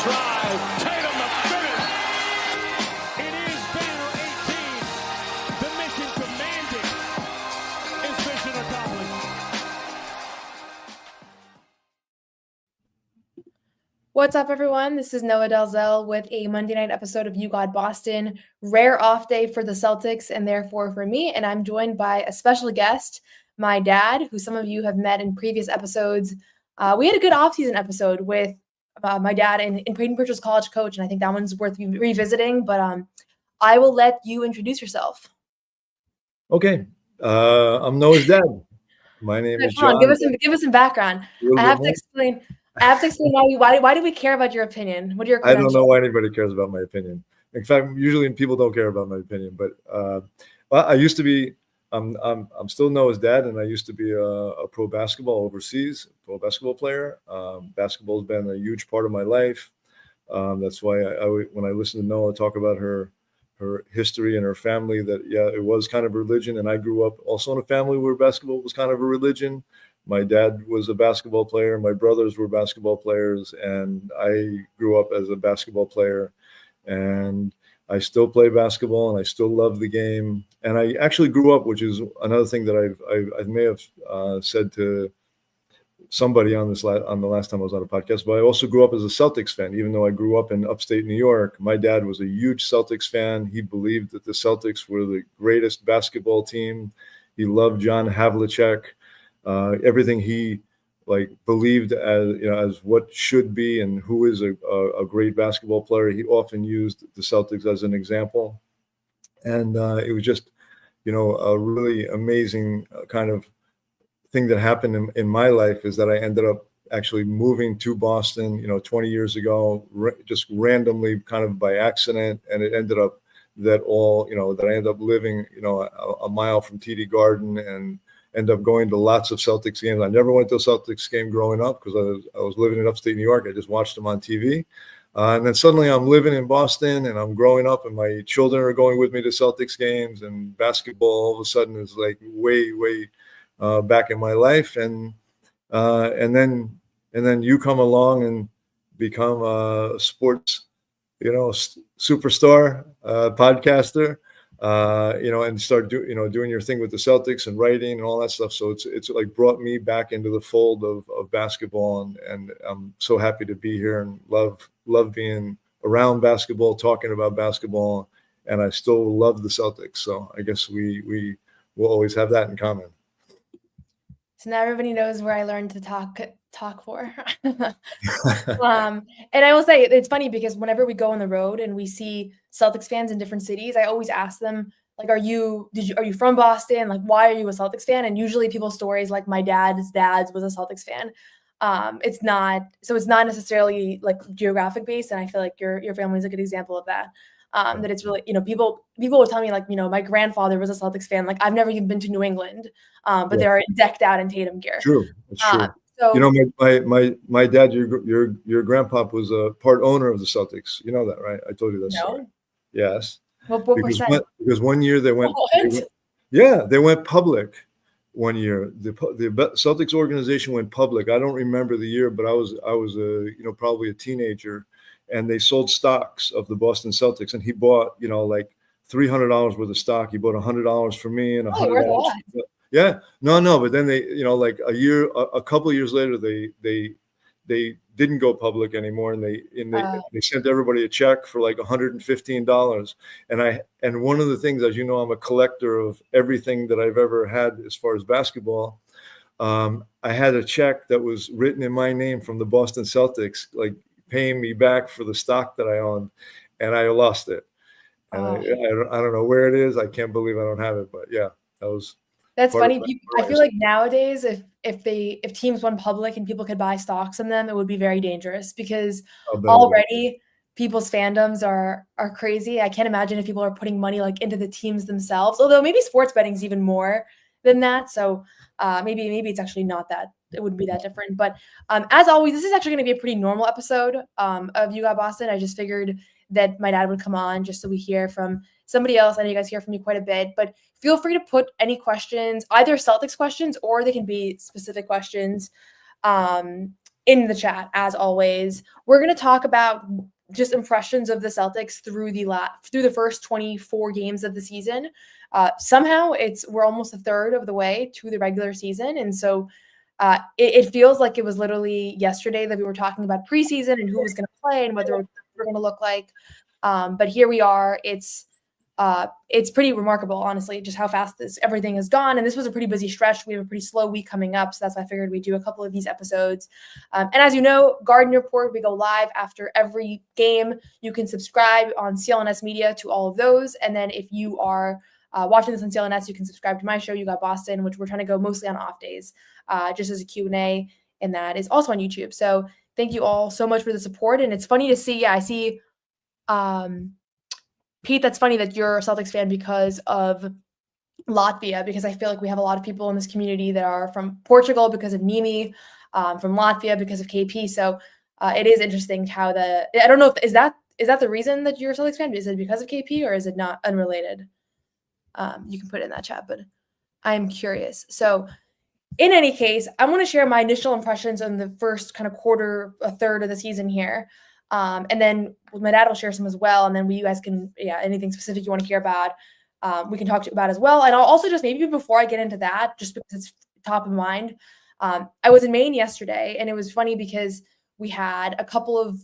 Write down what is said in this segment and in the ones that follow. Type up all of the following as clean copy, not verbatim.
drive. Tatum the finish. It is Baylor 18. The mission demanding is mission accomplished. What's up, everyone? This is Noa Dalzell with a Monday night episode of You Got Boston. Rare off day for the Celtics and therefore for me, and I'm joined by a special guest, my dad, who some of you have met in previous episodes. We had a good offseason episode with my dad and Payton Pritchard's college coach, and I think that one's worth revisiting, but I will let you introduce yourself. Okay. I'm Noah's dad. My name is John. Give us some background. I have to explain why do we care about your opinion? What are your credentials? I don't know why anybody cares about my opinion. In fact, usually people don't care about my opinion. But I used to be. I'm still Noah's dad, and I used to be a pro basketball overseas, pro basketball player. Basketball has been a huge part of my life. That's why when I listen to Noah talk about her history and her family, that it was kind of a religion, and I grew up also in a family where basketball was kind of a religion. My dad was a basketball player. My brothers were basketball players, and I grew up as a basketball player. And I still play basketball, and I still love the game. And I actually grew up, which is another thing that I may have said to somebody on the last time I was on a podcast. But I also grew up as a Celtics fan, even though I grew up in upstate New York. My dad was a huge Celtics fan. He believed that the Celtics were the greatest basketball team. He loved John Havlicek. Everything he believed as what should be and who is a great basketball player. He often used the Celtics as an example, and it was just a really amazing kind of thing that happened in my life is that I ended up actually moving to Boston 20 years ago, just randomly, kind of by accident, and it ended up that I ended up living a mile from TD Garden and end up going to lots of Celtics games. I never went to a Celtics game growing up because I was living in upstate New York. I just watched them on TV. And then suddenly I'm living in Boston and I'm growing up and my children are going with me to Celtics games, and basketball all of a sudden is like way back in my life. And then you come along and become a sports, superstar, podcaster. And start doing your thing with the Celtics and writing and all that stuff. So it's like brought me back into the fold of basketball, and I'm so happy to be here and love being around basketball, talking about basketball, and I still love the Celtics. So I guess we will always have that in common. So now everybody knows where I learned to talk for. And I will say it's funny because whenever we go on the road and we see Celtics fans in different cities, I always ask them, are you from Boston? Why are you a Celtics fan? And usually people's stories, like my dad's was a Celtics fan. It's not necessarily geographic based. And I feel like your family is a good example of that. That it's really, people will tell me my grandfather was a Celtics fan. I've never even been to New England, but they're decked out in Tatum gear. True. It's true. So, my dad, your grandpa was a part owner of the Celtics. You know that, right? I told you that story. Yes. What because one year they went public. One year the Celtics organization went public. I don't remember the year, but I was probably a teenager, and they sold stocks of the Boston Celtics, and he bought $300 worth of stock. He bought $100 for me and $100. Yeah, no, but then they, a couple of years later, they didn't go public anymore, and they sent everybody a check for $115. And one of the things, as you know, I'm a collector of everything that I've ever had as far as basketball. I had a check that was written in my name from the Boston Celtics, paying me back for the stock that I owned, and I lost it. And I don't know where it is. I can't believe I don't have it, but yeah, that's funny. I feel like nowadays, if teams went public and people could buy stocks in them, it would be very dangerous because already people's fandoms are crazy. I can't imagine if people are putting money into the teams themselves, although maybe sports betting is even more than that. So maybe it's actually not that. It wouldn't be that different. But as always, this is actually going to be a pretty normal episode of You Got Boston. I just figured that my dad would come on just so we hear from somebody else. I know you guys hear from me quite a bit, but feel free to put any questions, either Celtics questions or they can be specific questions in the chat, as always. We're going to talk about just impressions of the Celtics through the first 24 games of the season. Somehow we're almost a third of the way to the regular season. And so it feels like it was literally yesterday that we were talking about preseason and who was going to play and what they were going to look like. But here we are. It's pretty remarkable, honestly, just how fast everything has gone. And this was a pretty busy stretch. We have a pretty slow week coming up. So that's why I figured we'd do a couple of these episodes. And as you know, Garden Report, we go live after every game. You can subscribe on CLNS Media to all of those. And then if you are watching this on CLNS, you can subscribe to my show, You Got Boston, which we're trying to go mostly on off days, just as a Q&A. And that is also on YouTube. So thank you all so much for the support. And it's funny to see, I see Pete, that's funny that you're a Celtics fan because of Latvia, because I feel like we have a lot of people in this community that are from Portugal because of Nimi, from Latvia because of KP. So it is interesting how I don't know, is that the reason that you're a Celtics fan? Is it because of KP or is it not unrelated? You can put it in that chat, but I'm curious. So in any case, I want to share my initial impressions on the first kind of a third of the season here. And then my dad will share some as well. And then you guys can, anything specific you want to hear about, we can talk about as well. And I'll also just maybe before I get into that, just because it's top of mind, I was in Maine yesterday, and it was funny because we had a couple of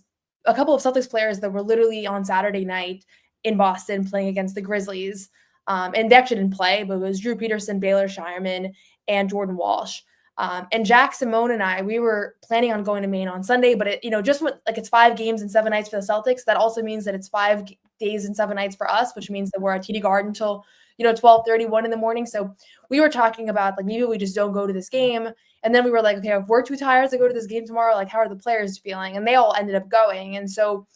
Celtics players that were literally on Saturday night in Boston playing against the Grizzlies. And they actually didn't play, but it was Drew Peterson, Baylor Scheierman, and Jordan Walsh. And Jack, Simone, and I, we were planning on going to Maine on Sunday, but it's 5 games and 7 nights for the Celtics. That also means that it's 5 days and 7 nights for us, which means that we're at TD Garden until 12:31 in the morning. So we were talking about maybe we just don't go to this game. And then we were like, okay, if we're too tired to go to this game tomorrow, how are the players feeling? And they all ended up going. And so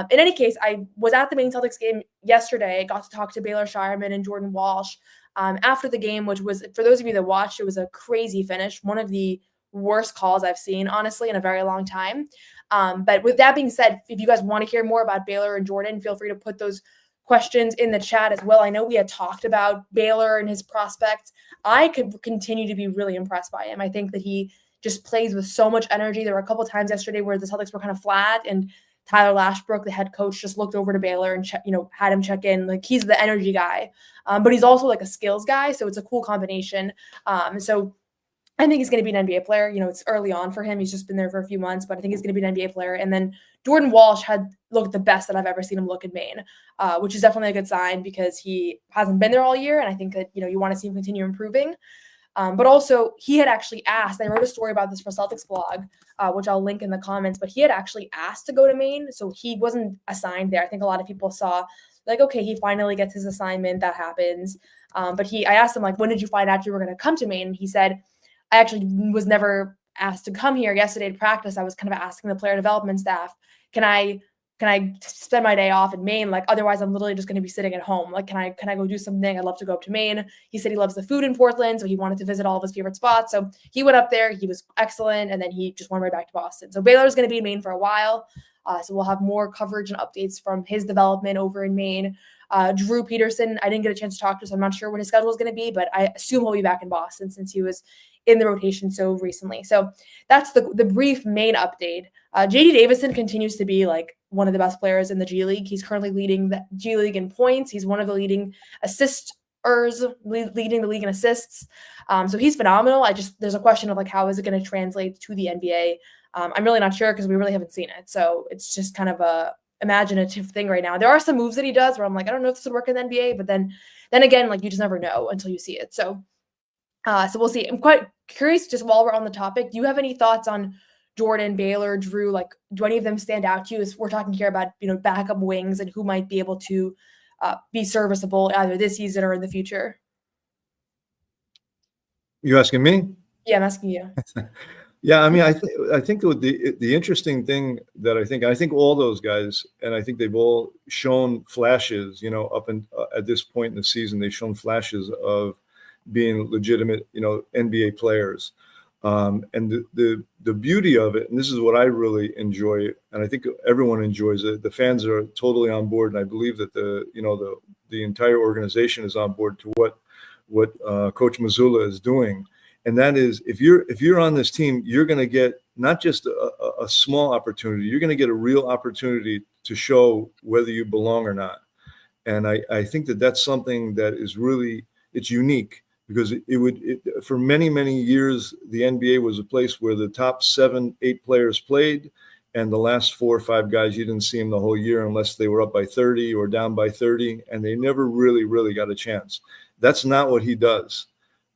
in any case, I was at the Maine Celtics game yesterday, got to talk to Baylor Scheierman and Jordan Walsh after the game, which was, for those of you that watched, it was a crazy finish, one of the worst calls I've seen, honestly, in a very long time. But with that being said, if you guys want to hear more about Baylor and Jordan, feel free to put those questions in the chat as well. I know we had talked about Baylor and his prospects. I could continue to be really impressed by him. I think that he just plays with so much energy. There were a couple of times yesterday where the Celtics were kind of flat, and Tyler Lashbrook, the head coach, just looked over to Baylor and had him check in. He's the energy guy, but he's also a skills guy. So it's a cool combination. So I think he's going to be an NBA player. It's early on for him. He's just been there for a few months, but I think he's going to be an NBA player. And then Jordan Walsh had looked the best that I've ever seen him look in Maine, which is definitely a good sign because he hasn't been there all year. And I think that, you want to see him continue improving. But also he had actually asked, I wrote a story about this for Celtics blog, which I'll link in the comments, but he had actually asked to go to Maine. So he wasn't assigned there. I think a lot of people saw okay, he finally gets his assignment. That happens. But I asked him when did you find out you were going to come to Maine? And he said, I actually was never asked to come here yesterday to practice. I was kind of asking the player development staff, can I spend my day off in Maine? Otherwise I'm literally just going to be sitting at home. Can I go do something? I'd love to go up to Maine. He said he loves the food in Portland, so he wanted to visit all of his favorite spots. So he went up there. He was excellent. And then he just went right back to Boston. So Baylor's going to be in Maine for a while. So we'll have more coverage and updates from his development over in Maine. Drew Peterson, I didn't get a chance to talk to, so I'm not sure when his schedule is going to be, but I assume he'll be back in Boston since he was in the rotation so recently. So that's the brief Maine update. JD Davison continues to be one of the best players in the G League. He's currently leading the G League in points. He's one of the leading leading the league in assists. So he's phenomenal. There's a question of how is it going to translate to the NBA? I'm really not sure because we really haven't seen it. So it's just kind of a imaginative thing right now. There are some moves that he does where I'm I don't know if this would work in the NBA, but then again, you just never know until you see it. So we'll see. I'm quite curious, just while we're on the topic, do you have any thoughts on Jordan, Baylor, Drew? Do any of them stand out to you? As we're talking here about, backup wings and who might be able to be serviceable either this season or in the future. You asking me? Yeah, I'm asking you. Yeah, I mean, I think the interesting thing that I think all those guys, and I think they've all shown flashes, up at this point in the season, they've shown flashes of being legitimate, NBA players. And the beauty of it, and this is what I really enjoy, and I think everyone enjoys it. The fans are totally on board, and I believe that the entire organization is on board to what Coach Mazzulla is doing. And that is, if you're on this team, you're going to get not just a small opportunity, you're going to get a real opportunity to show whether you belong or not. And I think that that's something that is really, it's unique, because for many, many years, the NBA was a place where the top 7-8 players played, and the last 4 or 5 guys, you didn't see them the whole year unless they were up by 30 or down by 30, and they never really got a chance. That's not what he does.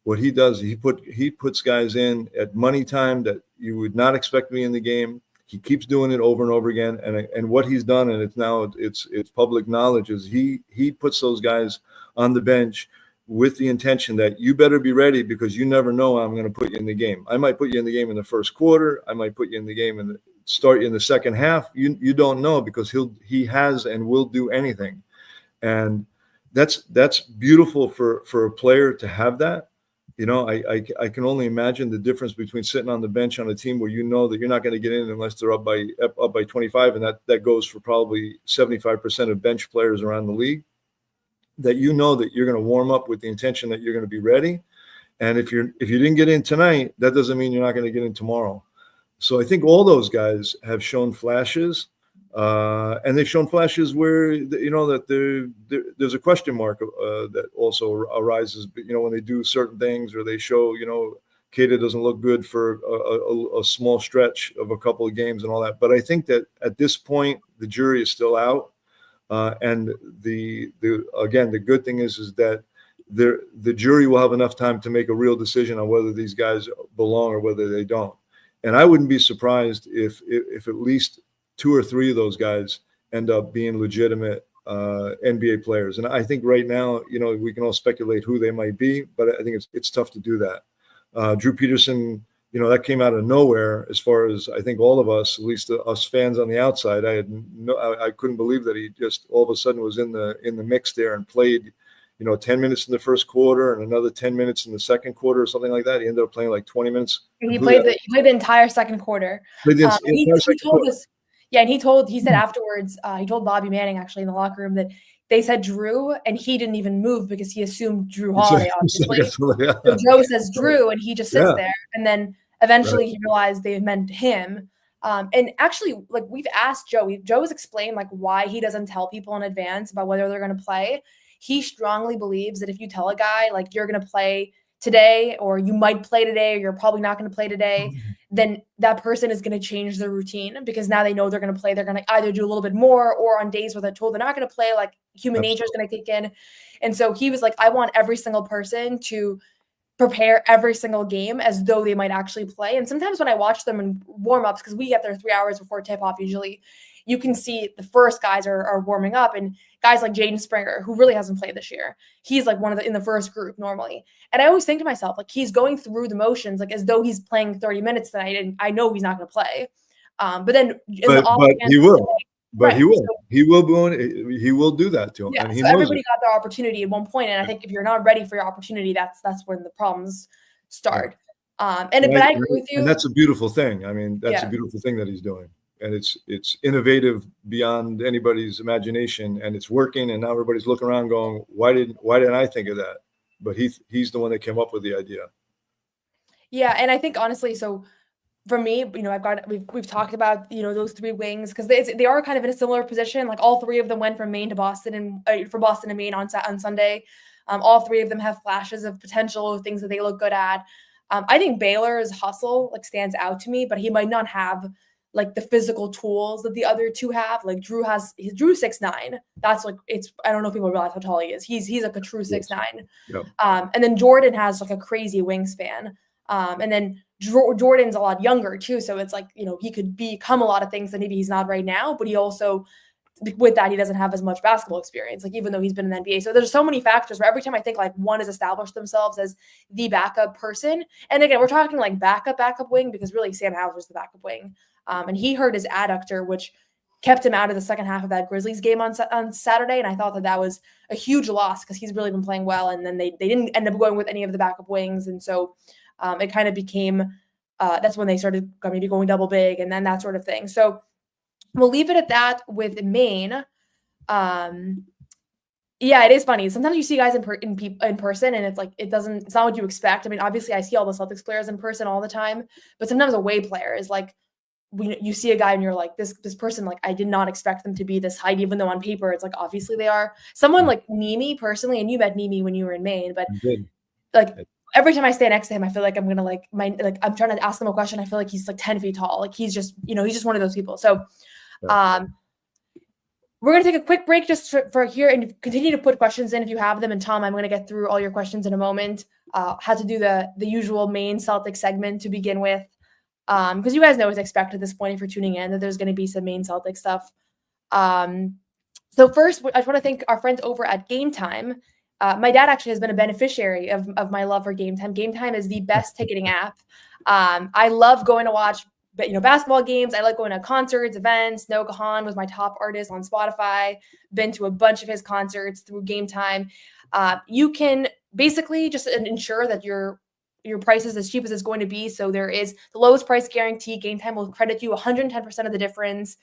What he does, he puts guys in at money time that you would not expect to be in the game. He keeps doing it over and over again. And what he's done, and it's public knowledge, is he puts those guys on the bench with the intention that you better be ready, because you never know I'm going to put you in the game. I might put you in the game in the first quarter. I might put you in the game and start you in the second half. You don't know, because he has and will do anything. And that's beautiful for a player to have that. You know, I can only imagine the difference between sitting on the bench on a team where you know that you're not going to get in unless they're up by 25, and that goes for probably 75% of bench players around the league. That you know that you're going to warm up with the intention that you're going to be ready, and if you didn't get in tonight, that doesn't mean you're not going to get in tomorrow. So I think all those guys have shown flashes. And they've shown flashes where, you know, that there's a question mark that also arises, you know, when they do certain things, or they show, you know, Keita doesn't look good for a small stretch of a couple of games and all that. But I think that at this point, the jury is still out. And the good thing is that the jury will have enough time to make a real decision on whether these guys belong or whether they don't. And I wouldn't be surprised if at least 2 or 3 of those guys end up being legitimate NBA players. And I think right now, you know, we can all speculate who they might be, but I think it's tough to do that. Drew Peterson, you know, that came out of nowhere as far as I think all of us, at least us fans on the outside. I couldn't believe that he just all of a sudden was in the mix there and played, you know, 10 minutes in the first quarter and another 10 minutes in the second quarter or something like that. He ended up playing like 20 minutes. He played the entire second quarter. Yeah, and he said afterwards, he told Bobby Manning actually in the locker room that they said Drew, and he didn't even move because he assumed Drew Holiday, obviously. So Joe says Drew, and he just sits there. And then eventually he realized they meant him. And actually, like, we've asked Joe. Joe's explained like why he doesn't tell people in advance about whether they're going to play. He strongly believes that if you tell a guy like you're going to play today, or you might play today, or you're probably not going to play today, then that person is going to change their routine, because now they know they're going to play. They're going to either do a little bit more, or on days where they're told they're not going to play, like human nature is going to kick in. And so he was like, I want every single person to prepare every single game as though they might actually play. And sometimes when I watch them in warm-ups, because we get there 3 hours before tip-off usually, you can see the first guys are warming up, and guys like Jaden Springer, who really hasn't played this year, he's like one of in the first group normally. And I always think to myself, like, he's going through the motions, like as though he's playing 30 minutes tonight, and I know he's not going to play. But then he will. But he will do that to him. Yeah, and he so everybody got their opportunity at one point, and I think if you're not ready for your opportunity, that's when the problems start. But I agree with you. And that's a beautiful thing. I mean, that's a beautiful thing that he's doing. And it's innovative beyond anybody's imagination, and it's working. And now everybody's looking around going, why didn't I think of that? But he's the one that came up with the idea. Yeah, and I think honestly, so for me, you know, we've talked about, you know, those 3 wings, because they are kind of in a similar position. Like all 3 of them went from Maine to Boston, and from Boston to Maine on Sunday. All 3 of them have flashes of potential, things that they look good at. I think Baylor's hustle like stands out to me, but he might not have like the physical tools that the other 2 have. Like Drew 6'9". That's like, I don't know if people realize how tall he is. He's like a true 6'9". Yep. And then Jordan has like a crazy wingspan. And then Jordan's a lot younger too. So it's like, you know, he could become a lot of things that maybe he's not right now, but he also, with that, he doesn't have as much basketball experience, like even though he's been in the NBA. So there's so many factors where every time I think like one has established themselves as the backup person. And again, we're talking like backup wing, because really Sam Hauser's the backup wing. And he hurt his adductor, which kept him out of the second half of that Grizzlies game on Saturday. And I thought that was a huge loss, because he's really been playing well. And then they didn't end up going with any of the backup wings. And so it kind of became, that's when they started maybe going double big and then that sort of thing. So we'll leave it at that with Maine. Yeah, it is funny. Sometimes you see guys in person, and it's like it's not what you expect. I mean, obviously, I see all the Celtics players in person all the time, but sometimes away player is like when you see a guy and you're like, this person, like I did not expect them to be this height, even though on paper it's like obviously they are. Someone like Nimi personally, and you met Nimi when you were in Maine, but like every time I stand next to him, I feel like I'm gonna I'm trying to ask him a question. I feel like he's like 10 feet tall. Like he's just one of those people. So, we're going to take a quick break just for here and continue to put questions in if you have them. And Tom, I'm going to get through all your questions in a moment. Had to do the usual Maine Celtics segment to begin with, because you guys know what's expected at this point if you're tuning in, that there's going to be some Maine Celtics stuff. So first, I just want to thank our friends over at Game Time. My dad actually has been a beneficiary of my love for Game Time. Game Time is the best ticketing app. I love going to watch basketball games. I like going to concerts, events. Noah Kahan was my top artist on Spotify. Been to a bunch of his concerts through Game Time. You can basically just ensure that your price is as cheap as it's going to be. So there is the lowest price guarantee. Game Time will credit you 110% of the difference.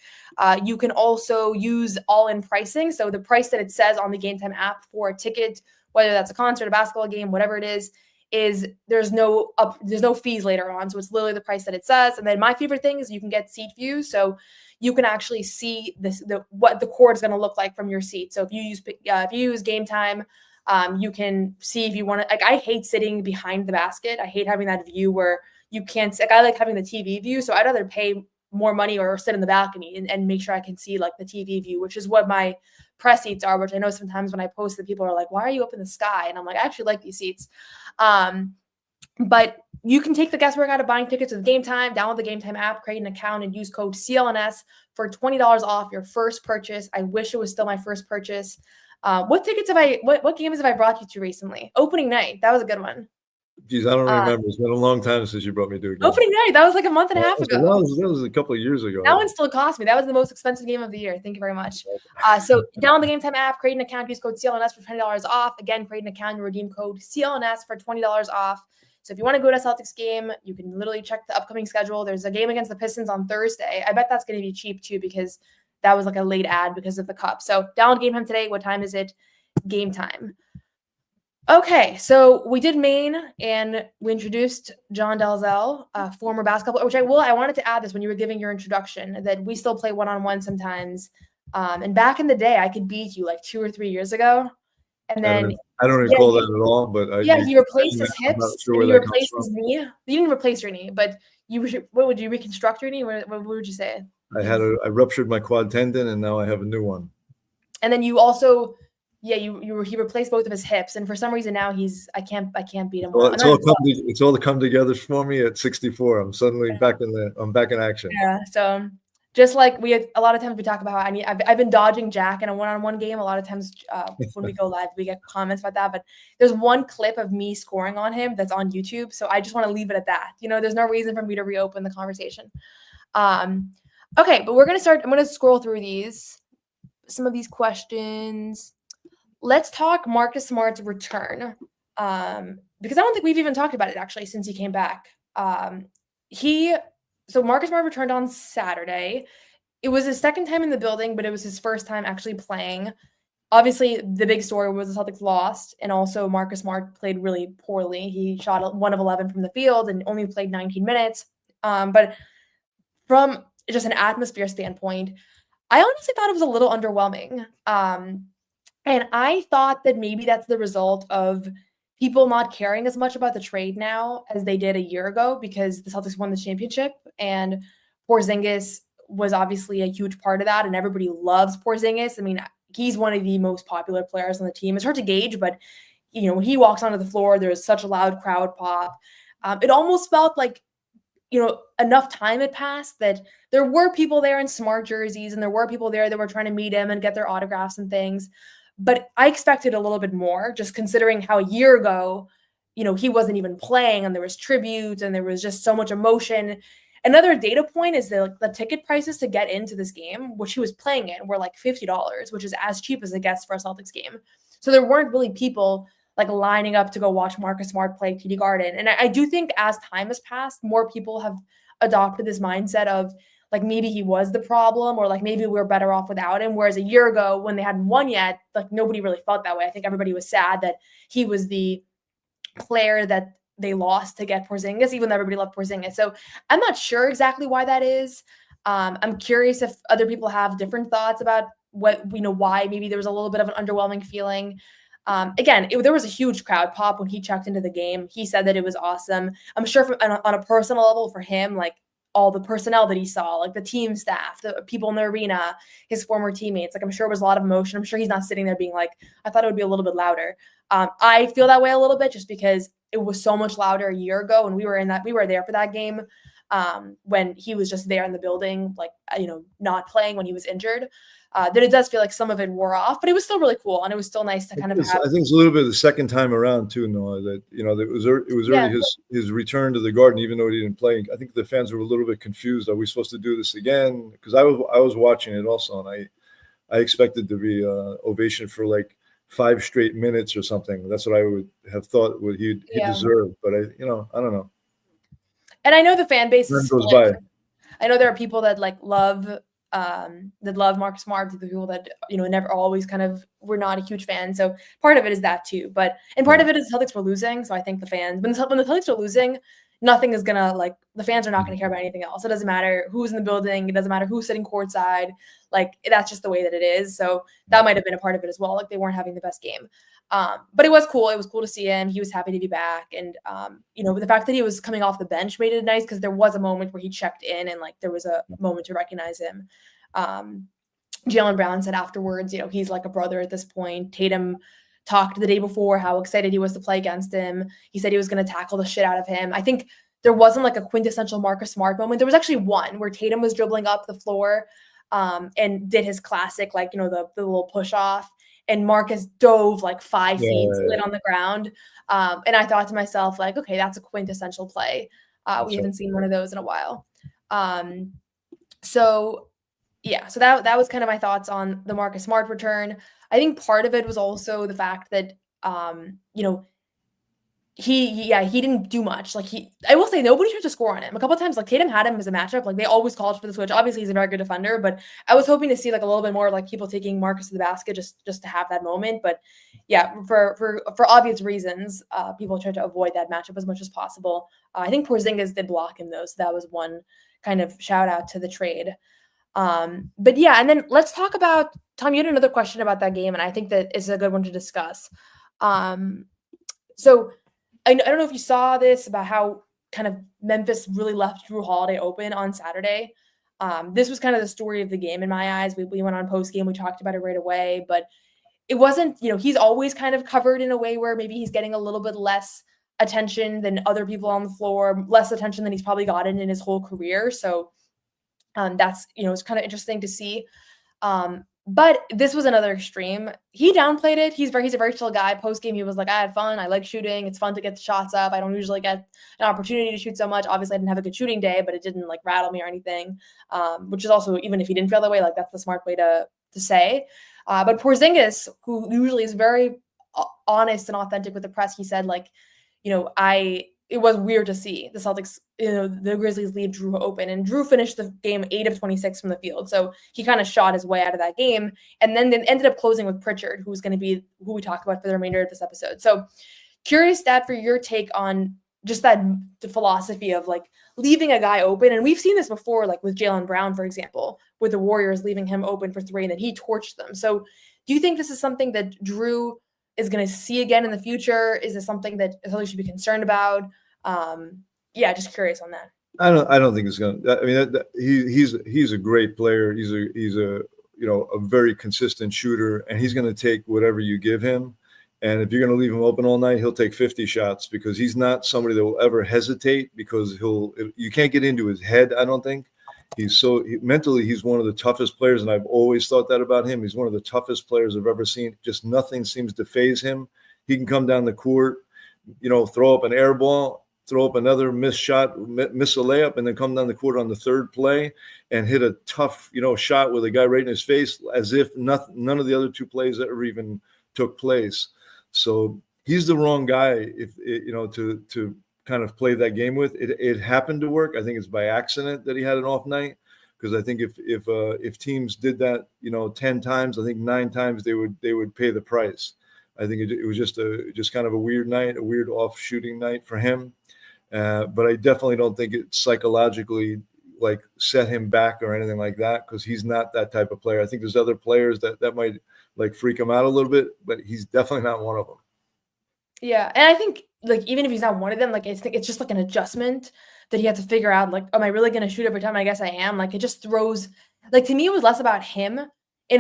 You can also use all-in pricing. So the price that it says on the Game Time app for a ticket, whether that's a concert, a basketball game, whatever it is there's no fees later on. So it's literally the price that it says. And then my favorite thing is you can get seat views. So you can actually see what the court is going to look like from your seat. So if you use Game Time, you can see if you want to, like, I hate sitting behind the basket. I hate having that view where you can't, like, I like having the TV view. So I'd rather pay more money or sit in the balcony and make sure I can see like the TV view, which is what my press seats are, which I know sometimes when I post that people are like, why are you up in the sky? And I'm like, I actually like these seats. But you can take the guesswork out of buying tickets with Game Time. Download the Game Time app, create an account, and use code CLNS for $20 off your first purchase. I wish it was still my first purchase. What games have I brought you to recently? Opening night. That was a good one. Geez, I don't remember. It's been a long time since you brought me to a game. Opening night. That was like a month and a half ago. That was a couple of years ago. That one still cost me. That was the most expensive game of the year. Thank you very much. So download the Game Time app, create an account, use code CLNS for $20 off. Again, create an account and redeem code CLNS for $20 off. So if you want to go to a Celtics game, you can literally check the upcoming schedule. There's a game against the Pistons on Thursday. I bet that's going to be cheap too because that was like a late ad because of the cup. So download Game Time today. What time is it? Game Time. Okay, so we did Maine, and we introduced Jordan Dalzell, former basketball player, I wanted to add this when you were giving your introduction, that we still play one-on-one sometimes. And back in the day, I could beat you like 2 or 3 years ago. And then I don't recall that at all, but he replaced his hips. Sure, and he replaced his knee. You didn't replace your knee, but what would you reconstruct your knee? What would you say? I ruptured my quad tendon, and now I have a new one. And then you also. Yeah, he replaced both of his hips, and for some reason now I can't beat him. Well, it's all come together for me at 64. I'm suddenly back in action. Yeah, so just like a lot of times we talk about how I've been dodging Jack in a one-on-one game. A lot of times when we go live, we get comments about that. But there's one clip of me scoring on him that's on YouTube, so I just want to leave it at that. There's no reason for me to reopen the conversation. Okay, but we're gonna start. I'm gonna scroll through some of these questions. Let's talk Marcus Smart's return, because I don't think we've even talked about it actually since he came back. So Marcus Smart returned on Saturday. It was his second time in the building, but it was his first time actually playing. Obviously, the big story was the Celtics lost, and also Marcus Smart played really poorly. He shot 1 of 11 from the field and only played 19 minutes. But from just an atmosphere standpoint, I honestly thought it was a little underwhelming. And I thought that maybe that's the result of people not caring as much about the trade now as they did a year ago because the Celtics won the championship and Porzingis was obviously a huge part of that. And everybody loves Porzingis. I mean, he's one of the most popular players on the team. It's hard to gauge, but when he walks onto the floor, there's such a loud crowd pop. It almost felt like, enough time had passed that there were people there in Smart jerseys and there were people there that were trying to meet him and get their autographs and things. But I expected a little bit more, just considering how a year ago, he wasn't even playing and there was tributes and there was just so much emotion. Another data point is that the ticket prices to get into this game, which he was playing in, were like $50, which is as cheap as it gets for a Celtics game. So there weren't really people like lining up to go watch Marcus Smart play TD Garden. And I do think as time has passed, more people have adopted this mindset of like maybe he was the problem, or like maybe we're better off without him. Whereas a year ago, when they hadn't won yet, like nobody really felt that way. I think everybody was sad that he was the player that they lost to get Porzingis, even though everybody loved Porzingis. So I'm not sure exactly why that is. I'm curious if other people have different thoughts about why maybe there was a little bit of an underwhelming feeling. Again, there was a huge crowd pop when he checked into the game. He said that it was awesome. I'm sure on a personal level for him, like all the personnel that he saw, like the team staff, the people in the arena, his former teammates, like I'm sure it was a lot of emotion. I'm sure he's not sitting there being like, I thought it would be a little bit louder. I feel that way a little bit just because it was so much louder a year ago, and we were there for that game when he was just there in the building, like, not playing when he was injured. That it does feel like some of it wore off, but it was still really cool, and it was still nice to kind of have. I think it's a little bit of the second time around too, Noah. That it was already his return to the Garden, even though he didn't play. I think the fans were a little bit confused. Are we supposed to do this again? Because I was watching it also, and I expected to be ovation for like 5 straight minutes or something. That's what I would have thought he deserved. But I don't know. And I know the fan base is goes by. I know there are people that love Marcus Smart, the people that never always kind of were not a huge fan. So part of it is that too, and part of it is the Celtics were losing. So I think the fans, when the Celtics are losing, nothing is gonna the fans are not gonna care about anything else. It doesn't matter who's in the building. It doesn't matter who's sitting courtside. Like that's just the way that it is. So that might have been a part of it as well. Like they weren't having the best game. But it was cool. It was cool to see him. He was happy to be back. And, the fact that he was coming off the bench made it nice because there was a moment where he checked in and there was a moment to recognize him. Jaylen Brown said afterwards, he's like a brother at this point. Tatum talked the day before how excited he was to play against him. He said he was going to tackle the shit out of him. I think there wasn't a quintessential Marcus Smart moment. There was actually one where Tatum was dribbling up the floor and did his classic, the little push off. And Marcus dove 5 feet, slid on the ground. And I thought to myself, okay, that's a quintessential play. We haven't seen one of those in a while. So that was kind of my thoughts on the Marcus Smart return. I think part of it was also the fact that, he didn't do much. I will say nobody tried to score on him. A couple of times, Tatum had him as a matchup. They always called for the switch. Obviously, he's a very good defender, but I was hoping to see a little bit more people taking Marcus to the basket just to have that moment. But yeah, for obvious reasons, people tried to avoid that matchup as much as possible. I think Porzingis did block him though, so that was one kind of shout out to the trade. But yeah, and then let's talk about Tom. You had another question about that game, and I think that is a good one to discuss. So. I don't know if you saw this about how kind of Memphis really left Drew Holiday open on Saturday. This was kind of the story of the game in my eyes. We went on post game. We talked about it right away, but it wasn't, he's always kind of covered in a way where maybe he's getting a little bit less attention than other people on the floor, less attention than he's probably gotten in his whole career. So that's, it's kind of interesting to see. But this was another extreme. He downplayed it. He's a very chill guy. Post game, he was like, I had fun. I like shooting. It's fun to get the shots up. I don't usually get an opportunity to shoot so much. Obviously, I didn't have a good shooting day, but it didn't rattle me or anything. Which is also, even if he didn't feel that way, that's the smart way to say. But Porzingis, who usually is very honest and authentic with the press, he said, it was weird to see the Celtics, the Grizzlies leave Drew open, and Drew finished the game 8 of 26 from the field. So he kind of shot his way out of that game. And then they ended up closing with Pritchard, who's going to be who we talk about for the remainder of this episode. So curious, Dad, for your take on just the philosophy of leaving a guy open. And we've seen this before, with Jaylen Brown, for example, with the Warriors leaving him open for 3 and then he torched them. So do you think this is something that Drew is going to see again in the future? Is this something that Celtics should be concerned about? Just curious on that. I don't think it's going to. I mean, he's a great player. He's a very consistent shooter, and he's going to take whatever you give him. And if you're going to leave him open all night, he'll take 50 shots because he's not somebody that will ever hesitate because you can't get into his head. I don't think. Mentally, he's one of the toughest players, and I've always thought that about him. He's one of the toughest players I've ever seen. Just nothing seems to faze him. He can come down the court, throw up an air ball, throw up another missed shot, miss a layup, and then come down the court on the third play and hit a tough, shot with a guy right in his face as if none of the other 2 plays ever even took place. So he's the wrong guy to kind of play that game with. It happened to work. I think it's by accident that he had an off night, because I think if teams did that, 10 times, I think 9 times they would pay the price. I think it was just kind of a weird night, a weird off shooting night for him. But I definitely don't think it psychologically like set him back or anything like that, because he's not that type of player. I think there's other players that might like freak him out a little bit, but he's definitely not one of them. Yeah, and I think like even if he's not one of them, like I think it's just like an adjustment that he had to figure out. Like, am I really going to shoot every time? I guess I am. Like, it just throws. Like, to me, it was less about him, and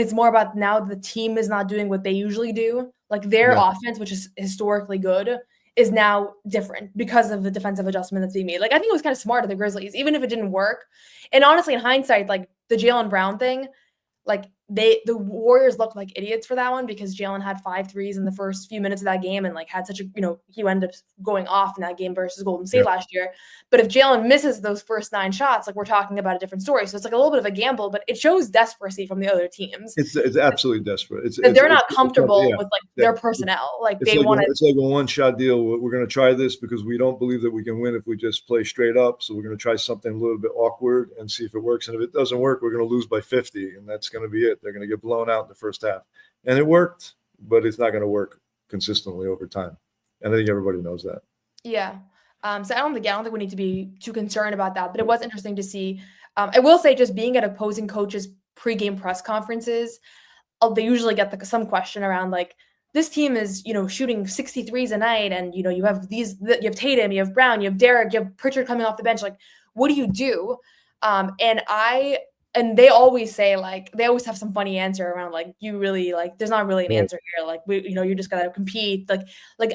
it's more about now the team is not doing what they usually do. Like their offense, which is historically good, is now different because of the defensive adjustment that's being made. Like, I think it was kind of smart of the Grizzlies, even if it didn't work. And honestly, in hindsight, like the Jaylen Brown thing, like the Warriors looked like idiots for that one, because Jaylen had 5 threes in the first few minutes of that game and like had such a, he ended up going off in that game versus Golden State last year. But if Jaylen misses those first 9 shots, like we're talking about a different story. So it's like a little bit of a gamble, but it shows desperation from the other teams. It's absolutely desperate. They're not comfortable with like their personnel. Like they want to. It's like a one-shot deal. We're going to try this because we don't believe that we can win if we just play straight up. So we're going to try something a little bit awkward and see if it works. And if it doesn't work, we're going to lose by 50, and that's going to be it. They're going to get blown out in the first half. And it worked, but it's not going to work consistently over time. And I think everybody knows that. Yeah. So I don't think we need to be too concerned about that, but it was interesting to see. I will say, just being at opposing coaches' pregame press conferences, they usually get some question around like, this team is, shooting 63s a night, and you have Tatum, you have Brown, you have Derek, you have Pritchard coming off the bench. Like, what do you do? And they always say, like, they always have some funny answer around, like, you really, like, there's not really an answer here. Like, you're just got to compete. Like,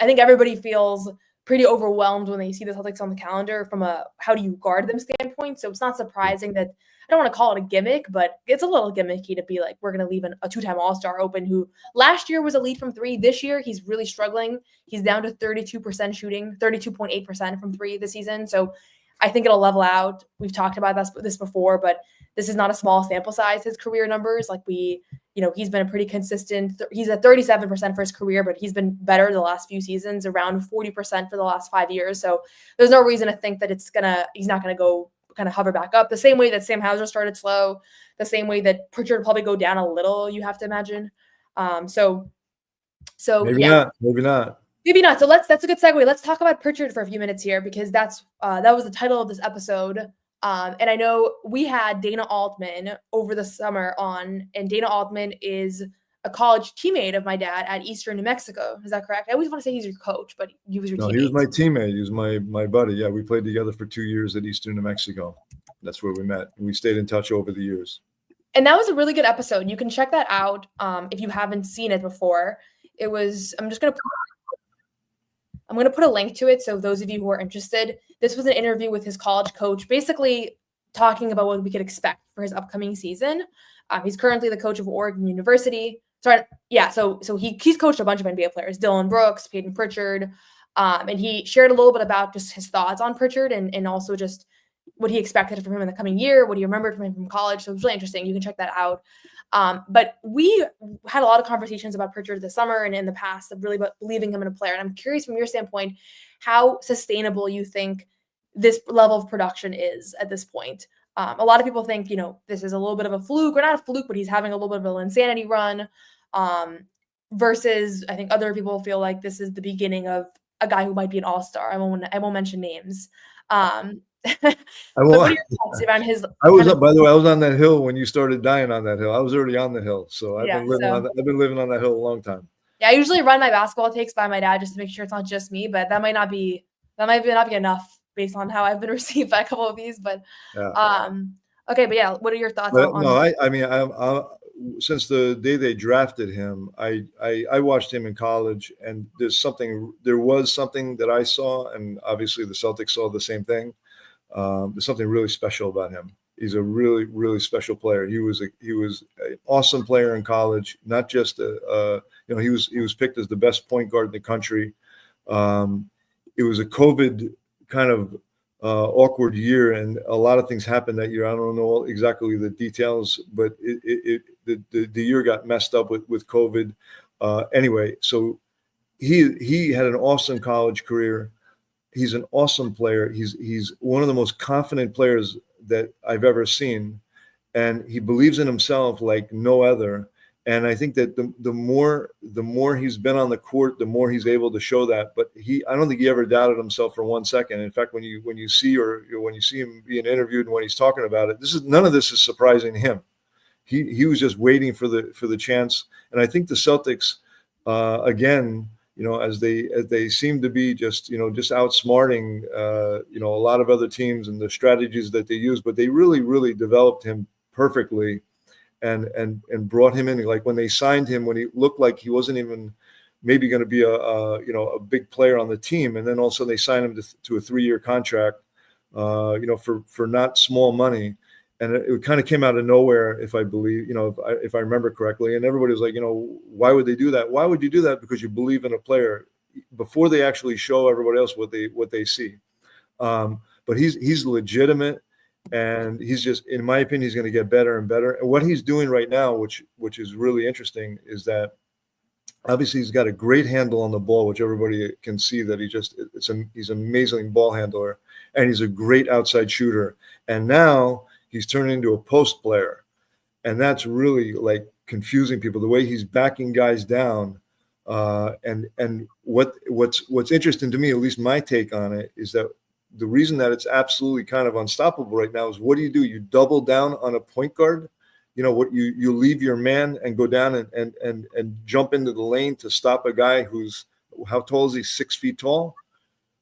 I think everybody feels pretty overwhelmed when they see the Celtics on the calendar from a how do you guard them standpoint. So it's not surprising that, I don't want to call it a gimmick, but it's a little gimmicky to be like, we're going to leave a 2-time All-Star open, who last year was elite from 3. This year, he's really struggling. He's down to 32% shooting, 32.8% from 3 this season. So I think it'll level out. We've talked about this before, but this is not a small sample size, his career numbers. Like he's been a pretty consistent. He's at 37% for his career, but he's been better the last few seasons, around 40% for the last 5 years. So there's no reason to think that he's not going to go kind of hover back up. The same way that Sam Hauser started slow, the same way that Pritchard will probably go down a little, you have to imagine. So maybe not. Maybe not. So that's a good segue. Let's talk about Pritchard for a few minutes here, because that was the title of this episode. And I know we had Dana Altman over the summer on, and Dana Altman is a college teammate of my dad at Eastern New Mexico. Is that correct? I always want to say he's your coach, but he was your teammate. No, he was my teammate. He was my buddy. Yeah, we played together for 2 years at Eastern New Mexico. That's where we met. And we stayed in touch over the years. And that was a really good episode. You can check that out if you haven't seen it before. It was, I'm going to put a link to it, so those of you who are interested. This was an interview with his college coach, basically talking about what we could expect for his upcoming season. He's currently the coach of Oregon University. So he's coached a bunch of NBA players, Dylan Brooks, Payton Pritchard, and he shared a little bit about just his thoughts on Pritchard and also just what he expected from him in the coming year, what he remembered from him from college. So it was really interesting. You can check that out. But we had a lot of conversations about Pritchard this summer and in the past, really about believing him in a player. And I'm curious from your standpoint, how sustainable you think this level of production is at this point. A lot of people think, this is a little bit of a fluke, or not a fluke, but he's having a little bit of an insanity run. Versus I think other people feel like this is the beginning of a guy who might be an all-star. I won't mention names. What are your thoughts around his? By the way, I was on that hill when you started dying on that hill. I was already on the hill, so I've been living on that hill a long time. Yeah, I usually run my basketball takes by my dad just to make sure it's not just me, but that might not be enough based on how I've been received by a couple of these. But okay, but yeah, what are your thoughts? Since the day they drafted him, I watched him in college, and there was something that I saw, and obviously the Celtics saw the same thing. There's something really special about him. He's a really, really special player. He was an awesome player in college. Not just he was picked as the best point guard in the country. It was a COVID kind of awkward year, and a lot of things happened that year. I don't know exactly the details, but the year got messed up with COVID. Anyway, so he had an awesome college career. He's an awesome player. He's one of the most confident players that I've ever seen. and he believes in himself like no other. And I think that the more he's been on the court, the more he's able to show that. But I don't think he ever doubted himself for 1 second. In fact, when you see him being interviewed and when he's talking about it, none of this is surprising to him. He was just waiting for the chance. And I think the Celtics, again, as they seem to be just outsmarting a lot of other teams and the strategies that they use, but they really developed him perfectly. And brought him in. Like when they signed him, when he looked like he wasn't even maybe going to be a big player on the team, and then also they signed him to a 3-year contract, for not small money, and it kind of came out of nowhere, if I believe, if I remember correctly, and everybody was like, why would they do that? Why would you do that? Because you believe in a player before they actually show everybody else what they see. But he's legitimate. And he's just, in my opinion, he's going to get better and better. And what he's doing right now, which is really interesting, is that obviously he's got a great handle on the ball, which everybody can see that he's an amazing ball handler, and he's a great outside shooter. And now he's turning into a post player, and that's really like confusing people. The way he's backing guys down, and what's interesting to me, at least my take on it, is that the reason that it's absolutely kind of unstoppable right now is what do? You double down on a point guard. You leave your man and go down and jump into the lane to stop a guy who's, how tall is he? 6 feet tall.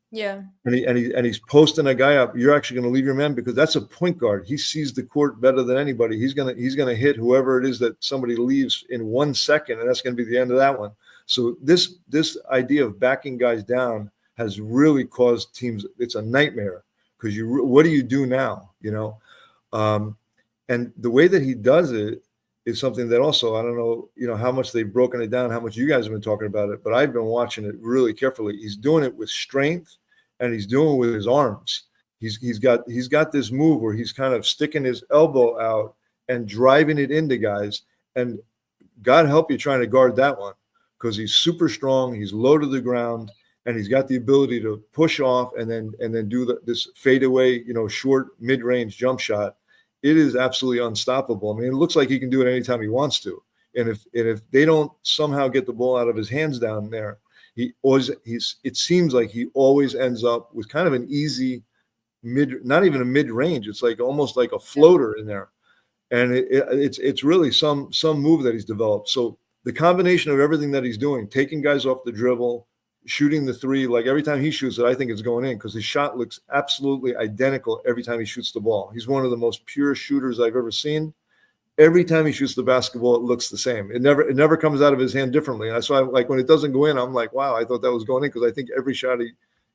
Yeah. And he's posting a guy up. You're actually going to leave your man because that's a point guard. He sees the court better than anybody. He's gonna hit whoever it is that somebody leaves in 1 second, and that's going to be the end of that one. So this idea of backing guys down has really caused teams. It's a nightmare because what do you do now? And the way that he does it is something that also, I don't know, how much they've broken it down, how much you guys have been talking about it, but I've been watching it really carefully. He's doing it with strength, and he's doing it with his arms. He's got this move where he's kind of sticking his elbow out and driving it into guys. And God help you trying to guard that one, because he's super strong. He's low to the ground. And he's got the ability to push off and then do this fadeaway, short mid-range jump shot. It is absolutely unstoppable. I mean, it looks like he can do it anytime he wants to. And if they don't somehow get the ball out of his hands down there, it seems like he always ends up with kind of an easy not even a mid-range. It's like almost like a floater in there. And it's really some move that he's developed. So the combination of everything that he's doing, taking guys off the dribble, shooting the three, like every time he shoots it, I think it's going in because his shot looks absolutely identical every time he shoots the ball. He's one of the most pure shooters I've ever seen. Every time he shoots the basketball, it looks the same. It never comes out of his hand differently. And that's why, like, when it doesn't go in, I'm like, wow, I thought that was going in, because I think every shot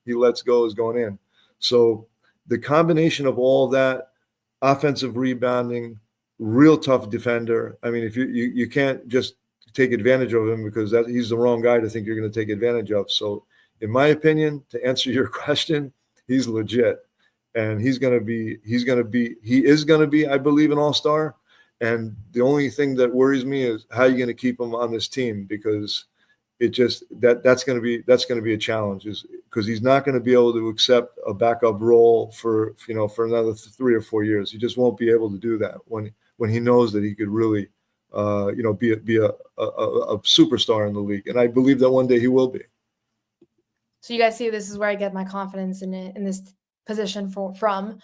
he lets go is going in. So the combination of all that, offensive rebounding, real tough defender. I mean, if you can't just take advantage of him, because he's the wrong guy to think you're going to take advantage of. So in my opinion, to answer your question, he's legit, and he is going to be, I believe, an all-star. And the only thing that worries me is how you're going to keep him on this team, because it just that's going to be a challenge, is because he's not going to be able to accept a backup role for another 3 or 4 years. He just won't be able to do that when he knows that he could really be a superstar in the league. And I believe that one day he will be. So you guys see, this is where I get my confidence in this position from.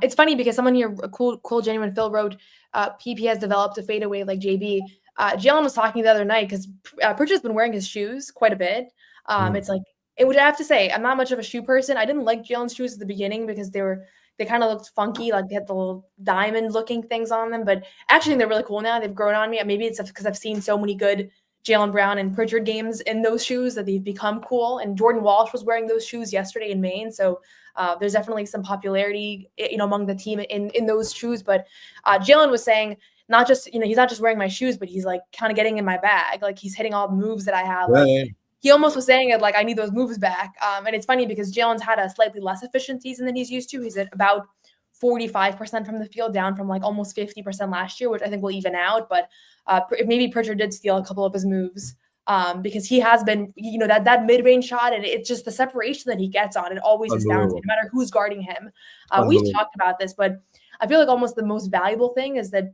It's funny because someone here, cool genuine Phil, wrote PP has developed a fadeaway like JB. Jalen was talking the other night because Pritchard's been wearing his shoes quite a bit. It's like, which I have to say, I'm not much of a shoe person. I didn't like Jalen's shoes at the beginning because they kind of looked funky, like they had the little diamond looking things on them. But actually, they're really cool now. They've grown on me. Maybe it's because I've seen so many good Jalen Brown and Pritchard games in those shoes that they've become cool. And Jordan Walsh was wearing those shoes yesterday in Maine. So there's definitely some popularity, among the team in those shoes. But Jalen was saying, not just, he's not just wearing my shoes, but he's like kind of getting in my bag. Like he's hitting all the moves that I have. Right. Like, he almost was saying it like, I need those moves back. And it's funny because Jalen's had a slightly less efficient season than he's used to. He's at about 45% from the field, down from like almost 50% last year, which I think will even out. But maybe Pritchard did steal a couple of his moves because he has been, that mid-range shot, and it's just the separation that he gets on. It always astounds me, no matter who's guarding him. We've talked about this, but I feel like almost the most valuable thing is that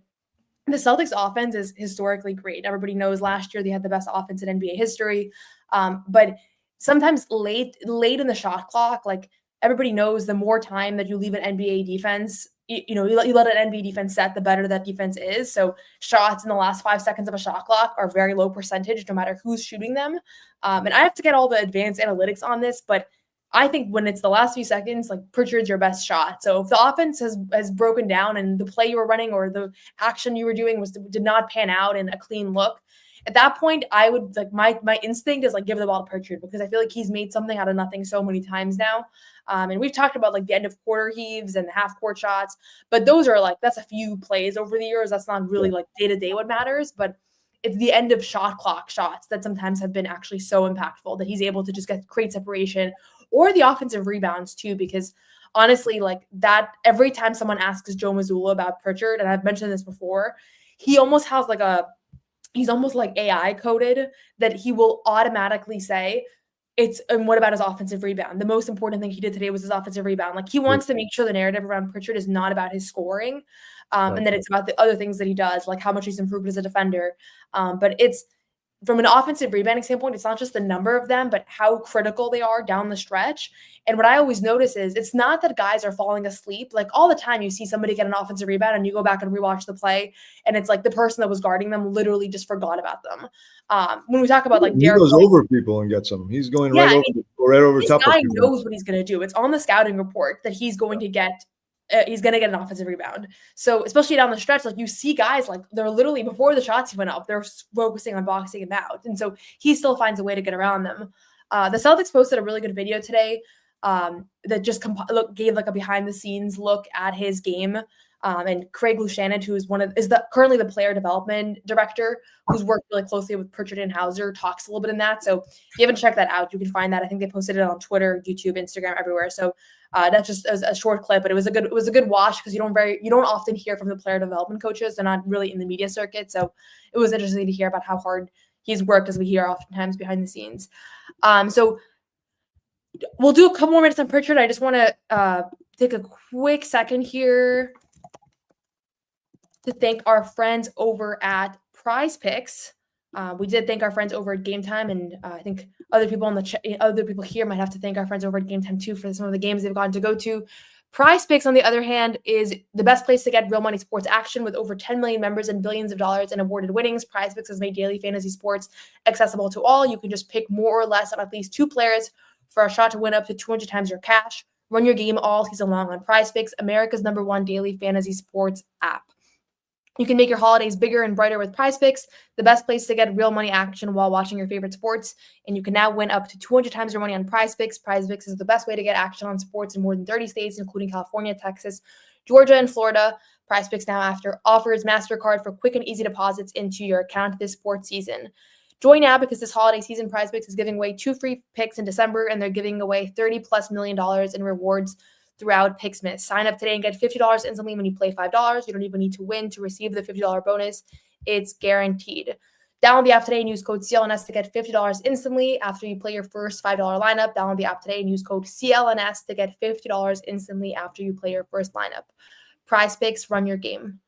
the Celtics offense is historically great. Everybody knows last year they had the best offense in NBA history. But sometimes late in the shot clock, like everybody knows the more time that you leave an NBA defense, you let an NBA defense set, the better that defense is. So shots in the last 5 seconds of a shot clock are very low percentage, no matter who's shooting them. And I have to get all the advanced analytics on this, but I think when it's the last few seconds, like Pritchard's your best shot. So if the offense has broken down and the play you were running or the action you were doing did not pan out in a clean look, at that point, I would like my instinct is like give the ball to Pritchard, because I feel like he's made something out of nothing so many times now. And we've talked about like the end of quarter heaves and half court shots, but those are like, that's a few plays over the years. That's not really like day to day what matters, but it's the end of shot clock shots that sometimes have been actually so impactful that he's able to just create separation, or the offensive rebounds too, because honestly, like that, every time someone asks Joe Mazzulla about Pritchard, and I've mentioned this before, he almost has like he's almost like AI coded, that he will automatically say, and what about his offensive rebound? The most important thing he did today was his offensive rebound. Like he wants to make sure the narrative around Pritchard is not about his scoring, and that it's about the other things that he does, like how much he's improved as a defender. But it's, from an offensive rebounding standpoint, it's not just the number of them, but how critical they are down the stretch. And what I always notice is it's not that guys are falling asleep. Like all the time you see somebody get an offensive rebound and you go back and rewatch the play, and it's like the person that was guarding them literally just forgot about them. When we talk about like he goes over people and gets them. He's going right over this top of guy people. knows what he's going to do. It's on the scouting report that he's going to get an offensive rebound. So especially down the stretch, like you see guys like they're literally, before the shots went up, they're focusing on boxing him out. And so he still finds a way to get around them. The Celtics posted a really good video today that just gave like a behind the scenes look at his game. And Craig Lucianid, who is currently the player development director, who's worked really closely with Pritchard and Hauser, talks a little bit in that. So if you haven't checked that out, you can find that. I think they posted it on Twitter, YouTube, Instagram, everywhere. So that's just a short clip, but it was a good watch, because you don't often hear from the player development coaches. They're not really in the media circuit. So it was interesting to hear about how hard he's worked, as we hear oftentimes behind the scenes. So we'll do a couple more minutes on Pritchard. I just want to take a quick second here to thank our friends over at Prize Picks. We did thank our friends over at Game Time, and I think other people here might have to thank our friends over at Game Time too for some of the games they've gotten to go to. Prize Picks, on the other hand, is the best place to get real money sports action. With over 10 million members and billions of dollars in awarded winnings, Prize Picks has made daily fantasy sports accessible to all. You can just pick more or less on at least 2 players for a shot to win up to 200 times your cash. Run your game all season long on Prize Picks, America's #1 daily fantasy sports app. You can make your holidays bigger and brighter with Prize Picks, the best place to get real money action while watching your favorite sports. And you can now win up to 200 times your money on Prize Picks. Prize Picks is the best way to get action on sports in more than 30 states, including California, Texas, Georgia, and Florida. Prize Picks now offers MasterCard for quick and easy deposits into your account this sports season. Join now, because this holiday season, Prize Picks is giving away 2 free picks in December, and they're giving away $30+ million in rewards throughout Picksmith. Sign up today and get $50 instantly when you play $5. You don't even need to win to receive the $50 bonus. It's guaranteed. Download the app today and use code CLNS to get $50 instantly after you play your first $5 lineup. Download the app today and use code CLNS to get $50 instantly after you play your first lineup. Prize Picks, run your game.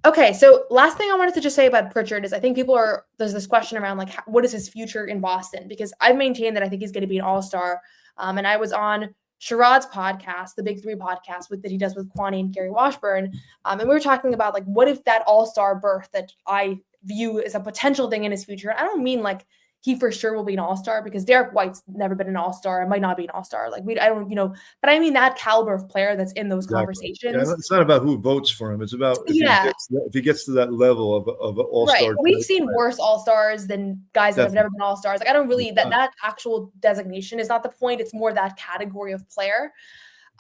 Okay, so last thing I wanted to just say about Pritchard is I think there's this question around like, what is his future in Boston? Because I've maintained that I think he's going to be an all-star. And I was on Sherrod's podcast, the Big Three podcast that he does with Kwani and Gary Washburn. And we were talking about like, what if that all-star berth that I view as a potential thing in his future? I don't mean like he for sure will be an all-star, because Derek White's never been an all-star and might not be an all-star. Like I don't, but I mean that caliber of player that's in those conversations. Yeah, it's not about who votes for him. It's about if he gets to that level of an all-star. Right. We've seen worse all-stars than guys that have never been all-stars. Like I don't really, that actual designation is not the point. It's more that category of player.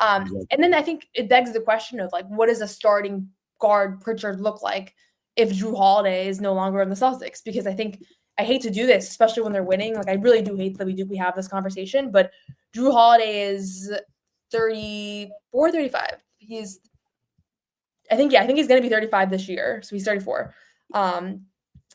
And then I think it begs the question of like, what does a starting guard Pritchard look like if Jrue Holiday is no longer in the Celtics? Because I hate to do this, especially when they're winning. Like I really do hate that we have this conversation, but Jrue Holiday is 34, 35. I think he's going to be 35 this year. So he's 34. And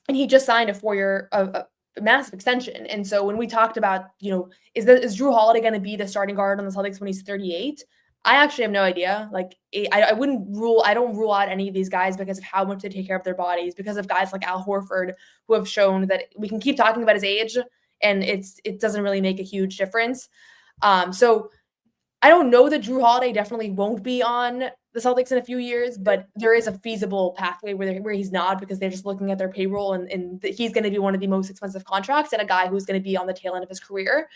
he just signed a 4-year a massive extension. And so when we talked about, is Jrue Holiday going to be the starting guard on the Celtics when he's 38? I actually have no idea. Like, I don't rule out any of these guys because of how much they take care of their bodies, because of guys like Al Horford who have shown that we can keep talking about his age and it doesn't really make a huge difference. So I don't know that Jrue Holiday definitely won't be on the Celtics in a few years, but there is a feasible pathway where he's not, because they're just looking at their payroll and he's going to be one of the most expensive contracts and a guy who's going to be on the tail end of his career.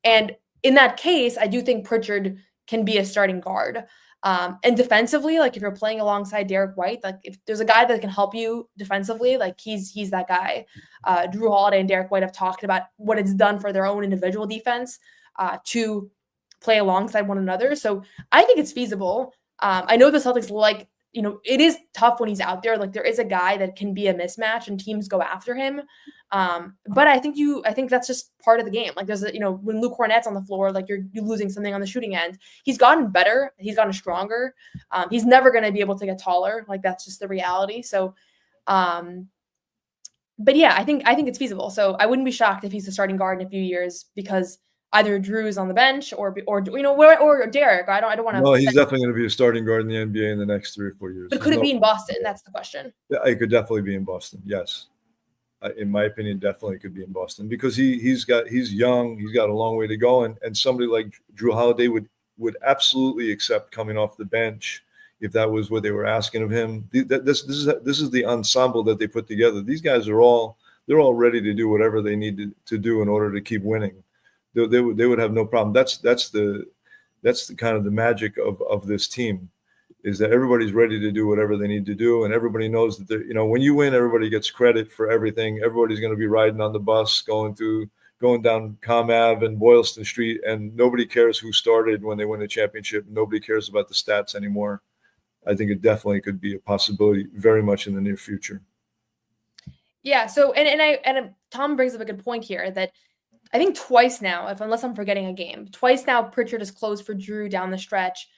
And in that case, I do think Pritchard can be a starting guard. And defensively, like if you're playing alongside Derek White, like if there's a guy that can help you defensively, like he's that guy. Jrue Holiday and Derek White have talked about what it's done for their own individual defense to play alongside one another. So I think it's feasible. I know the Celtics it is tough when he's out there. Like there is a guy that can be a mismatch and teams go after him. But I think that's just part of the game. Like there's when Luke Cornett's on the floor, like you're losing something on the shooting end. He's gotten better. He's gotten stronger. He's never going to be able to get taller. Like that's just the reality. So, but yeah, I think it's feasible. So I wouldn't be shocked if he's the starting guard in a few years, because either Drew's on the bench or Derek. I don't want to. No, he's definitely going to be a starting guard in the NBA in the next 3 or 4 years. But could it be in Boston? That's the question. Yeah, it could definitely be in Boston. Yes, in my opinion, definitely could be in Boston, because he's young. He's got a long way to go, and somebody like Jrue Holiday would absolutely accept coming off the bench if that was what they were asking of him. This is the ensemble that they put together. These guys they're all ready to do whatever they need to do in order to keep winning. They would have no problem. That's the kind of the magic of this team, is that everybody's ready to do whatever they need to do, and everybody knows that when you win, everybody gets credit for everything. Everybody's going to be riding on the bus going down Com Ave and Boylston Street, and nobody cares who started when they win a championship. Nobody cares about the stats anymore. I think it definitely could be a possibility very much in the near future. Yeah. So and Tom brings up a good point here that I think twice now, unless I'm forgetting a game, twice now Pritchard has closed for Jrue down the stretch.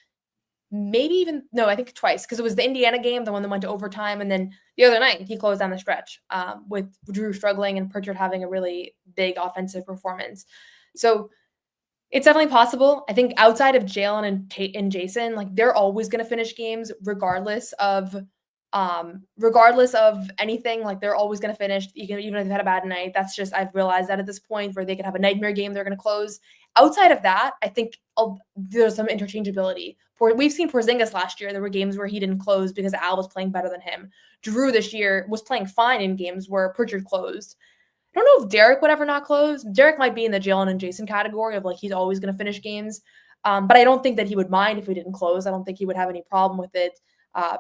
I think twice, because it was the Indiana game, the one that went to overtime, and then the other night he closed down the stretch with Jrue struggling and Pritchard having a really big offensive performance. So it's definitely possible. I think outside of Jalen and Jason, like they're always going to finish games regardless of anything. Like they're always going to finish, even if they've had a bad night. That's just, I've realized that at this point, where they could have a nightmare game, they're going to close. Outside of that, I think there's some interchangeability. We've seen Porzingis last year. There were games where he didn't close because Al was playing better than him. Jrue this year was playing fine in games where Pritchard closed. I don't know if Derek would ever not close. Derek might be in the Jalen and Jason category of like he's always going to finish games. But I don't think that he would mind if we didn't close. I don't think he would have any problem with it.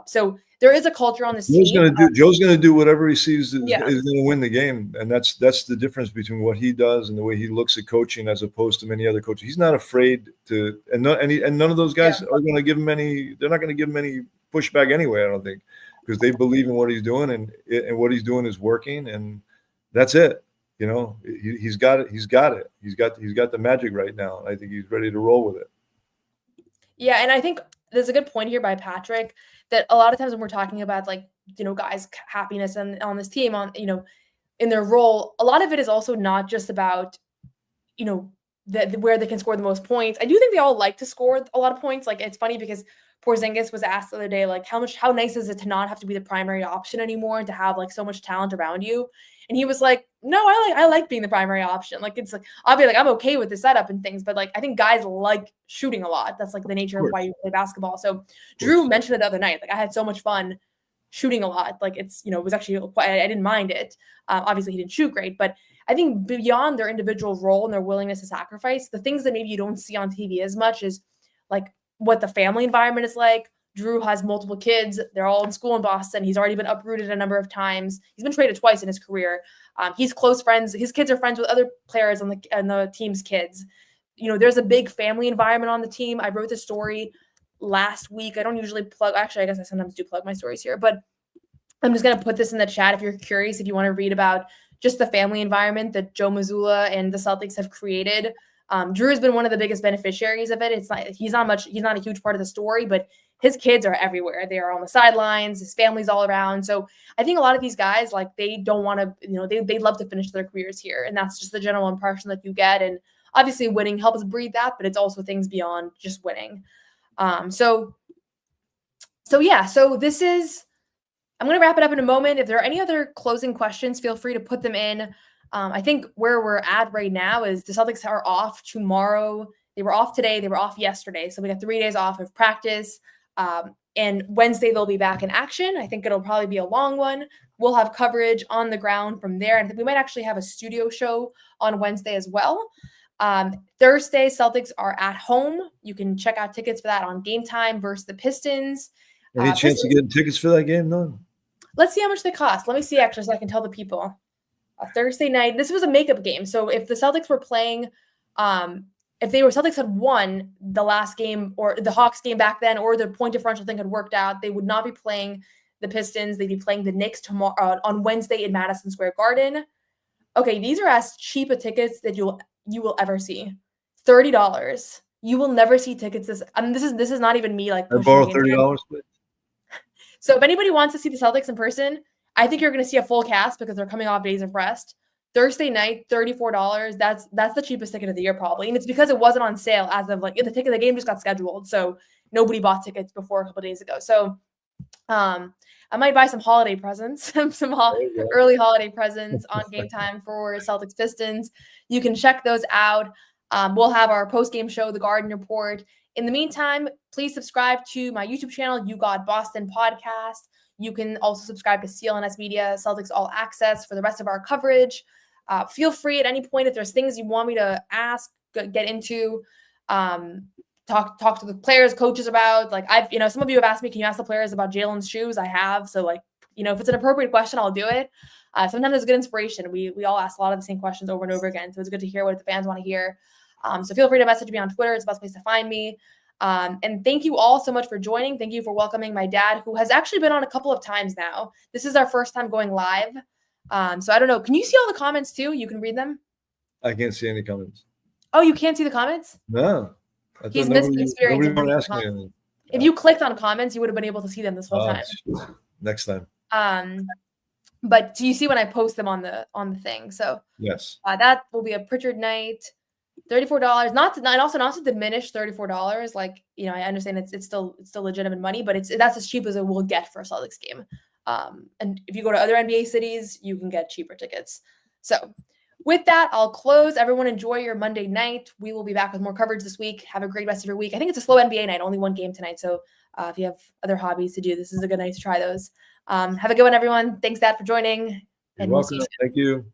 So there is a culture on this team. Joe's going to do whatever he sees is going to win the game, and that's the difference between what he does and the way he looks at coaching as opposed to many other coaches. He's not afraid to, and none of those guys are going to give him any. They're not going to give him any pushback anyway. I don't think, because they believe in what he's doing, and what he's doing is working, and that's it. He's got it. He's got it. He's got the magic right now, and I think he's ready to roll with it. Yeah, and I think there's a good point here by Patrick that a lot of times when we're talking about guys' happiness and on this team in their role, a lot of it is also not just about where they can score the most points. I do think they all like to score a lot of points. Like it's funny because Porzingis was asked the other day, like how nice is it to not have to be the primary option anymore and to have like so much talent around you? And he was like, no, I like being the primary option. Like it's like obviously like I'm okay with the setup and things, but like I think guys like shooting a lot. That's like the nature of why you play basketball. So Jrue mentioned it the other night. Like I had so much fun shooting a lot. Like it's it was actually I didn't mind it. Obviously he didn't shoot great, but I think beyond their individual role and their willingness to sacrifice, the things that maybe you don't see on TV as much is like what the family environment is like. Jrue has multiple kids. They're all in school in Boston. He's already been uprooted a number of times. He's been traded twice in his career. He's close friends. His kids are friends with other players on the team's kids. There's a big family environment on the team. I wrote this story last week. I don't usually plug. Actually, I guess I sometimes do plug my stories here, but I'm just going to put this in the chat if you're curious, if you want to read about just the family environment that Joe Mazzulla and the Celtics have created. Jrue has been one of the biggest beneficiaries of it. It's not he's not a huge part of the story, but his kids are everywhere. They are on the sidelines. His family's all around. So I think a lot of these guys, like they don't want to, they love to finish their careers here. And that's just the general impression that you get. And obviously winning helps breed that, but it's also things beyond just winning. So this is, I'm going to wrap it up in a moment. If there are any other closing questions, feel free to put them in. I think where we're at right now is the Celtics are off tomorrow. They were off today. They were off yesterday. So we got 3 days off of practice. And Wednesday, they'll be back in action. I think it'll probably be a long one. We'll have coverage on the ground from there. And I think we might actually have a studio show on Wednesday as well. Thursday, Celtics are at home. You can check out tickets for that on Game Time versus the Pistons. Any chance of getting tickets for that game, though? Let's see how much they cost. Let me see, actually, so I can tell the people. Thursday night, this was a makeup game. So if the Celtics were playing, Celtics had won the last game or the Hawks game back then, or the point differential thing had worked out, they would not be playing the Pistons. They'd be playing the Knicks tomorrow on Wednesday in Madison Square Garden. Okay, these are as cheap a tickets that you will ever see. $30. You will never see tickets this. I mean, this is not even me like. I borrow $30. So if anybody wants to see the Celtics in person, I think you're going to see a full cast because they're coming off days of rest. Thursday night, $34. That's the cheapest ticket of the year probably, and it's because it wasn't on sale as of like the game just got scheduled, so nobody bought tickets before a couple days ago. So, I might buy some holiday presents, some early holiday presents on Game Time for Celtics Pistons. You can check those out. We'll have our post-game show, The Garden Report. In the meantime, please subscribe to my YouTube channel, You Got Boston Podcast. You can also subscribe to CLNS Media, Celtics All Access for the rest of our coverage. Feel free at any point if there's things you want me to ask, get into, talk to the players, coaches about. Like some of you have asked me, can you ask the players about Jalen's shoes? I have. So if it's an appropriate question, I'll do it. Sometimes there's good inspiration. We all ask a lot of the same questions over and over again. So it's good to hear what the fans want to hear. So feel free to message me on Twitter. It's the best place to find me. And thank you all so much for joining. Thank you for welcoming my dad, who has actually been on a couple of times now. This is our first time going live. So I don't know. Can you see all the comments too? You can read them? I can't see any comments. Oh, you can't see the comments? No. He's missed the experience. Nobody asked me anything. If you clicked on comments, you would have been able to see them this whole time. Next time. But do you see when I post them on the thing? So yes. That will be a Pritchard night. $34. Not to diminish $34. Like, I understand it's still legitimate money, but that's as cheap as it will get for a Celtics game. And if you go to other NBA cities, you can get cheaper tickets. So with that, I'll close. Everyone enjoy your Monday night. We will be back with more coverage this week. Have a great rest of your week. I think it's a slow NBA night, only one game tonight. So if you have other hobbies to do, this is a good night to try those. Have a good one, everyone. Thanks, Dad, for joining. You're welcome. Thank you.